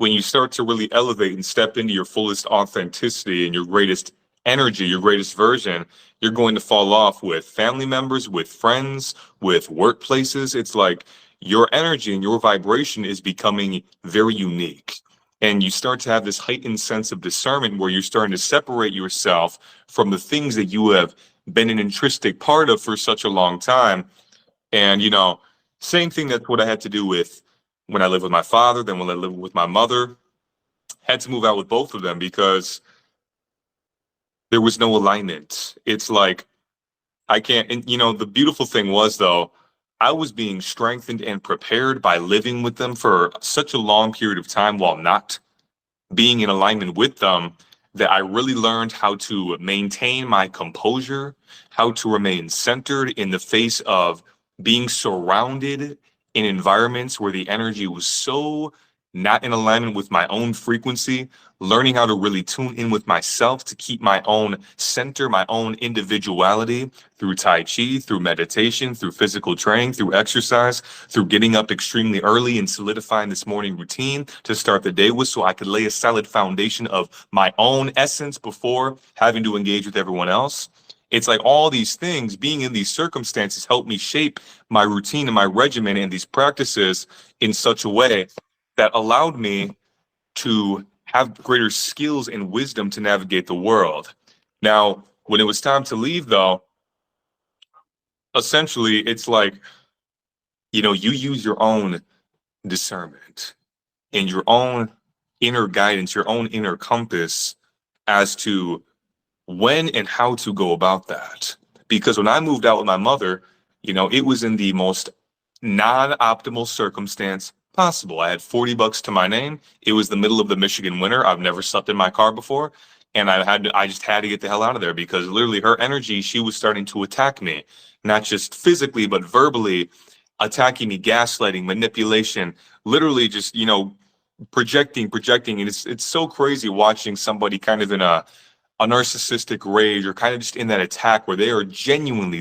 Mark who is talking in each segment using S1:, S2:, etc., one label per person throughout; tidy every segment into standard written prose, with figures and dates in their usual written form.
S1: when you start to really elevate and step into your fullest authenticity and your greatest energy, your greatest version, you're going to fall off with family members, with friends, with workplaces. It's like your energy and your vibration is becoming very unique. And you start to have this heightened sense of discernment where you're starting to separate yourself from the things that you have been an intrinsic part of for such a long time. And, same thing, that's what I had to do with when I lived with my father, then when I lived with my mother. Had to move out with both of them because there was no alignment. It's like I can't, and the beautiful thing was though, I was being strengthened and prepared by living with them for such a long period of time while not being in alignment with them, that I really learned how to maintain my composure, how to remain centered in the face of being surrounded in environments where the energy was so not in alignment with my own frequency, learning how to really tune in with myself to keep my own center, my own individuality through Tai Chi, through meditation, through physical training, through exercise, through getting up extremely early and solidifying this morning routine to start the day with so I could lay a solid foundation of my own essence before having to engage with everyone else. It's like all these things, being in these circumstances, helped me shape my routine and my regimen and these practices in such a way that allowed me to have greater skills and wisdom to navigate the world. Now, when it was time to leave, though, essentially, it's like, you use your own discernment and your own inner guidance, your own inner compass as to when and how to go about that. Because when I moved out with my mother, it was in the most non-optimal circumstance possible. I had $40 to my name. It was the middle of the Michigan winter. I've never slept in my car before. And I just had to get the hell out of there because literally her energy, she was starting to attack me, not just physically, but verbally attacking me, gaslighting, manipulation, literally just, projecting. And it's so crazy watching somebody kind of in a narcissistic rage or kind of just in that attack where they genuinely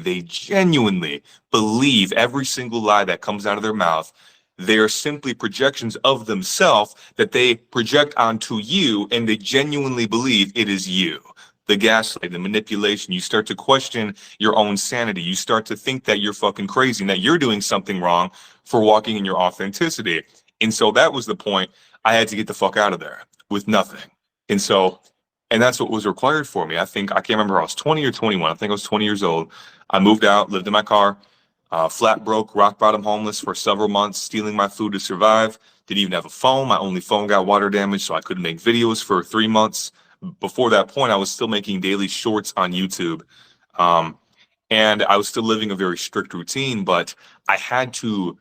S1: believe every single lie that comes out of their mouth. They are simply projections of themselves that they project onto you, and they genuinely believe it is you. The gaslight, the manipulation, you start to question your own sanity. You start to think that you're fucking crazy and that you're doing something wrong for walking in your authenticity. And so that was the point. I had to get the fuck out of there with nothing. And that's what was required for me. I can't remember, I was 20 or 21. I think I was 20 years old. I moved out, lived in my car, flat broke, rock bottom homeless for several months, stealing my food to survive. Didn't even have a phone. My only phone got water damage, so I couldn't make videos for 3 months. Before that point, I was still making daily shorts on YouTube. And I was still living a very strict routine, but I had to,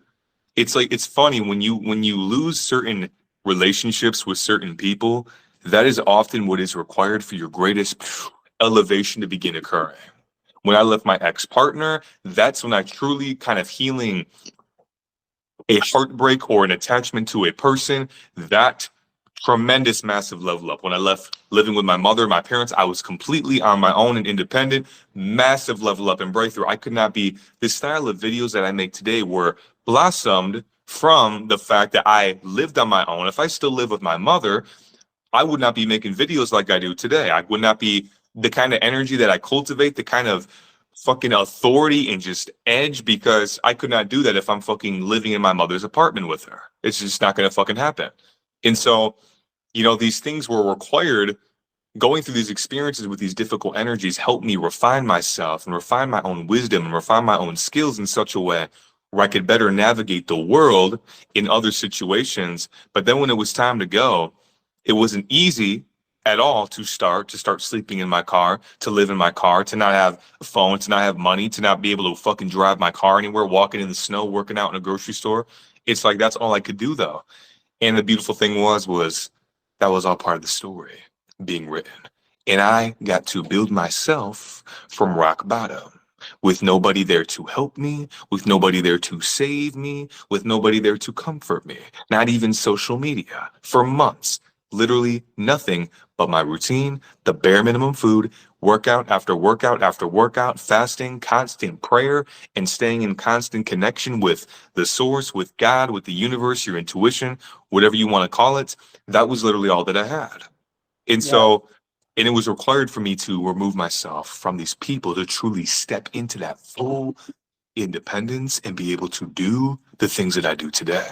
S1: it's funny when you lose certain relationships with certain people, that is often what is required for your greatest elevation to begin occurring. When I left my ex-partner, that's when I truly kind of healing a heartbreak or an attachment to a person, that tremendous, massive level up. When I left living with my mother, my parents, I was completely on my own and independent, massive level up and breakthrough. I could not be, the style of videos that I make today were blossomed from the fact that I lived on my own. If I still live with my mother, I would not be making videos like I do today. I would not be the kind of energy that I cultivate, the kind of fucking authority and just edge, because I could not do that if I'm fucking living in my mother's apartment with her. It's just not going to fucking happen. And so, these things were required. Going through these experiences with these difficult energies helped me refine myself and refine my own wisdom and refine my own skills in such a way where I could better navigate the world in other situations. But then when it was time to go, it wasn't easy at all to start sleeping in my car, to live in my car, to not have a phone, to not have money, to not be able to fucking drive my car anywhere, walking in the snow, working out in a grocery store. It's like, that's all I could do though. And the beautiful thing was that was all part of the story being written. And I got to build myself from rock bottom, with nobody there to help me, with nobody there to save me, with nobody there to comfort me, not even social media, for months. Literally nothing but my routine, the bare minimum food, workout after workout after workout, fasting, constant prayer, and staying in constant connection with the source, with God, with the universe, your intuition, whatever you want to call it. That was literally all that I had. And
S2: Yeah.
S1: so, and it was required for me to remove myself from these people to truly step into that full independence and be able to do the things that I do today.